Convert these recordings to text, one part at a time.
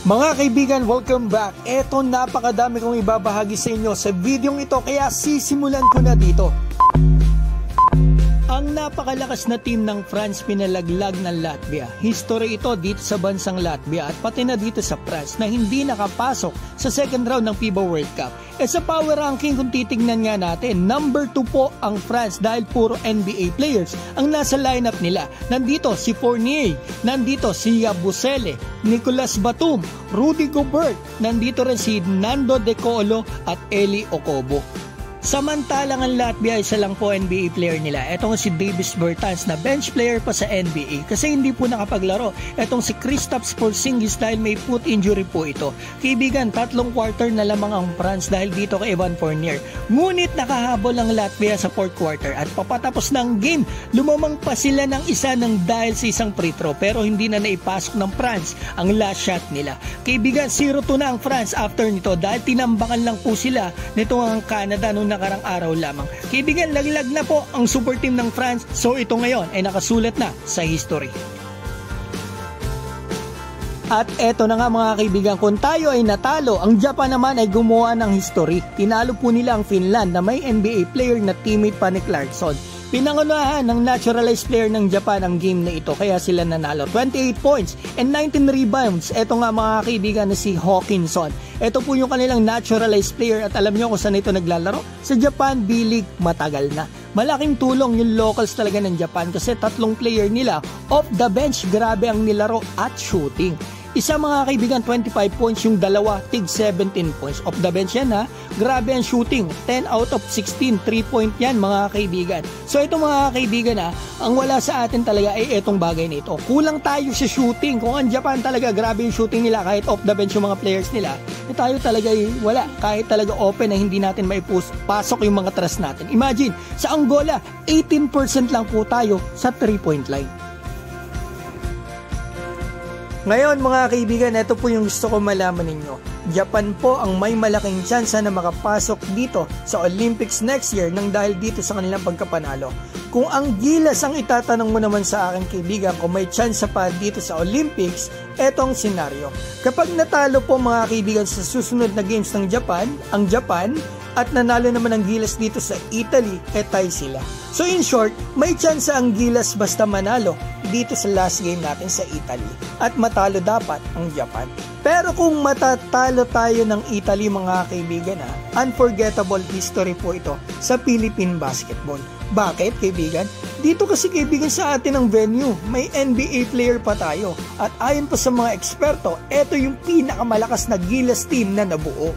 Mga kaibigan, welcome back. Eto, napakadami kong ibabahagi sa inyo sa videong ito, kaya sisimulan ko na dito. Ang napakalakas na team ng France pinalaglag ng Latvia. History ito dito sa bansang Latvia at pati na dito sa France na hindi nakapasok sa second round ng FIBA World Cup. Sa power ranking kung titignan nga natin, number 2 po ang France dahil puro NBA players ang nasa lineup nila. Nandito si Fournier, nandito si Yabusele, Nicolas Batum, Rudy Gobert, nandito rin si Nando De Colo at Eli Okobo. Samantalang ang Latvia, isa lang po NBA player nila. Etong si Davis Bertans na bench player pa sa NBA kasi hindi po nakapaglaro. Etong si Kristaps Porzingis dahil may foot injury po ito. Kaibigan, 3 quarter na lamang ang France dahil dito kay Evan Fournier. Ngunit nakahabol ang Latvia sa 4th quarter at papatapos ng game, lumamang pa sila ng isa ng dahil sa isang free throw pero hindi na naipasok ng France ang last shot nila. Kaibigan, 0-2 na ang France after nito dahil tinambakan lang po sila nito ang Canada noong nakarang araw lamang. Kaibigan, laglag na po ang super team ng France, so ito ngayon ay nakasulat na sa history. At eto na nga mga kaibigan, kung tayo ay natalo, ang Japan naman ay gumawa ng history. Tinalo po nila ang Finland na may NBA player na teammate pa ni Clarkson. Pinangunahan ng naturalized player ng Japan ang game na ito kaya sila nanalo. 28 points and 19 rebounds. Ito nga mga kaibigan na si Hawkinson. Ito po yung kanilang naturalized player at alam nyo kung saan ito naglalaro? Sa Japan B-League matagal na. Malaking tulong yung locals talaga ng Japan kasi 3 player nila off the bench, grabe ang nilaro at shooting. Isa mga kaibigan, 25 points, yung dalawa, tig 17 points. Off the bench yan ha. Grabe ang shooting. 10 out of 16, 3-point yan mga kaibigan. So ito mga kaibigan ha, ang wala sa atin talaga ay etong bagay nito. Kulang tayo sa shooting. Kung ang Japan talaga, grabe yung shooting nila kahit off the bench yung mga players nila. Eh tayo talaga wala. Kahit talaga open na hindi natin maipasok yung mga trust natin. Imagine, sa Angola, 18% lang po tayo sa 3-point line. Ngayon mga kaibigan, ito po yung gusto ko malaman ninyo. Japan po ang may malaking tsansa na makapasok dito sa Olympics next year nang dahil dito sa kanilang pagkapanalo. Kung ang Gilas ang itatanong mo naman sa akin kaibigan kung may tsansa pa dito sa Olympics, etong senaryo. Kapag natalo po mga kaibigan sa susunod na games ng Japan, ang Japan, at nanalo naman ang Gilas dito sa Italy, tie sila. So in short, may chance ang Gilas basta manalo dito sa last game natin sa Italy. At matalo dapat ang Japan. Pero kung matatalo tayo ng Italy mga kaibigan unforgettable history po ito sa Philippine basketball. Bakit kaibigan? Dito kasi kaibigan sa atin ang venue, may NBA player pa tayo. At ayon pa sa mga eksperto, ito yung pinakamalakas na Gilas team na nabuo.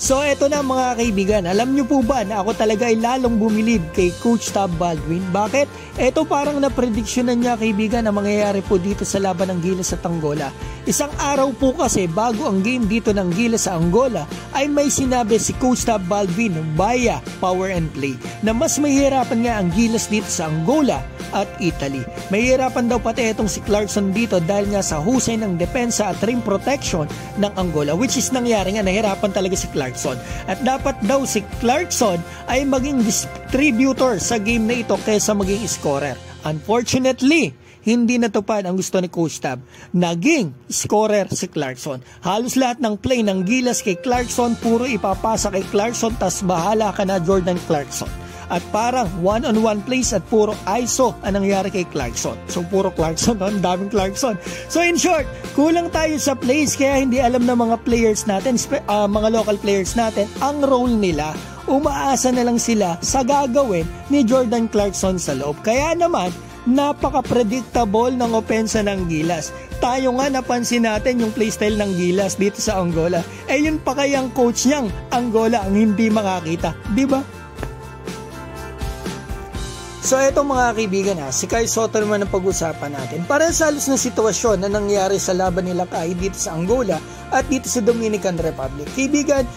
So eto na mga kaibigan, alam nyo po ba na ako talaga ay lalong bumilib kay Coach Tab Baldwin? Bakit? Eto parang naprediksyonan niya kaibigan na mangyayari po dito sa laban ng Gilas at Angola. Isang araw po kasi bago ang game dito ng Gilas sa Angola ay may sinabi si Coach Tab Baldwin via Power and Play na mas mahihirapan nga ang Gilas dito sa Angola at Italy. Mahihirapan daw pati itong si Clarkson dito dahil nga sa husay ng depensa at rim protection ng Angola, which is nangyari nga, nahirapan talaga si Clarkson. At dapat daw si Clarkson ay maging distributor sa game na ito kaysa maging scorer. Unfortunately, hindi natupad ang gusto ni Coach Tab. Naging scorer si Clarkson. Halos lahat ng play ng Gilas kay Clarkson, puro ipapasa kay Clarkson, tas bahala ka na Jordan Clarkson. At parang one-on-one plays at puro ISO ang nangyari kay Clarkson. So puro Clarkson, ang daming Clarkson. So in short, kulang tayo sa plays kaya hindi alam ng mga players natin, mga local players natin, ang role nila. Umaasa na lang sila sa gagawin ni Jordan Clarkson sa loob. Kaya naman, napaka-predictable ng opensa ng Gilas. Tayo nga napansin natin yung playstyle ng Gilas dito sa Angola. Eh yun pa kayang coach niyang Angola ang hindi makakita. Diba? So eto mga kaibigan si Kai Sotto naman ang pag-usapan natin. Para sa halos na sitwasyon na nangyari sa laban nila Kai dito sa Angola at dito sa Dominican Republic. Kaibigan,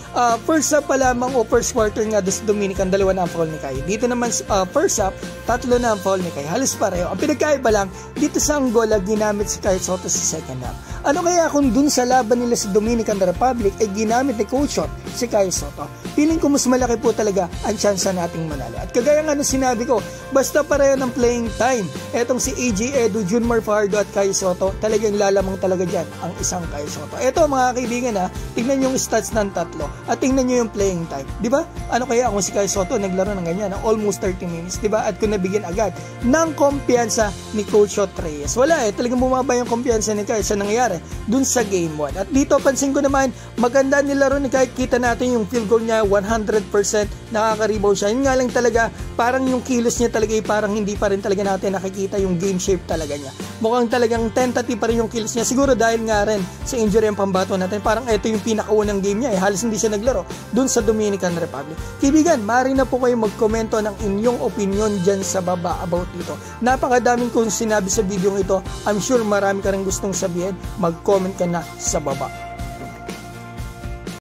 first up pa lamang o first quarter nga doon sa Dominican, 2 na ang foul ni Kai. Dito naman first up, 3 na ang foul ni Kai. Halos pareho. Ang pinagkaiba lang, dito sa Angola ginamit si Kai Sotto sa second half. Ano kaya kung dun sa laban nila sa Dominican Republic ay ginamit ni Coach Shot si Kai Sotto? Feeling ko mas malaki po talaga ang tsansa nating manalo. At kagaya nga nung sinabi ko, Basta pareho ng playing time. Etong si AJ Edu, Junmar Fajardo at Kai Sotto, talagang lalamang talaga dyan ang isang Kai Sotto. Eto mga kaibigan tingnan yung stats ng tatlo at tingnan nyo yung playing time. Di ba? Ano kaya kung si Kai Sotto naglaro ng ganyan, almost 30 minutes, di ba? At kung nabigyan agad ng kumpiyansa ni Coach Shot Reyes. Wala talagang bumaba yung kumpiyansa ni Kai sa nangyayari dun sa game 1. At dito pansin ko naman, maganda nilaro ni Kai. Kita natin yung field goal niya, 100% nakaka-rebound siya. Yun nga lang talaga, parang yung kilos niya talaga parang hindi pa rin talaga natin nakikita yung game shape talaga niya. Mukhang talagang tentative pa rin yung kilos niya. Siguro dahil nga rin sa injury ang pambato natin. Parang ito yung pinakaunang game niya. Halos hindi siya naglaro dun sa Dominican Republic. Kaibigan, maaari na po kayo magkomento ng inyong opinion dyan sa baba about dito. Napakadaming kong sinabi sa video ito. I'm sure marami ka rin gustong sabihin. Mag-comment ka na sa baba.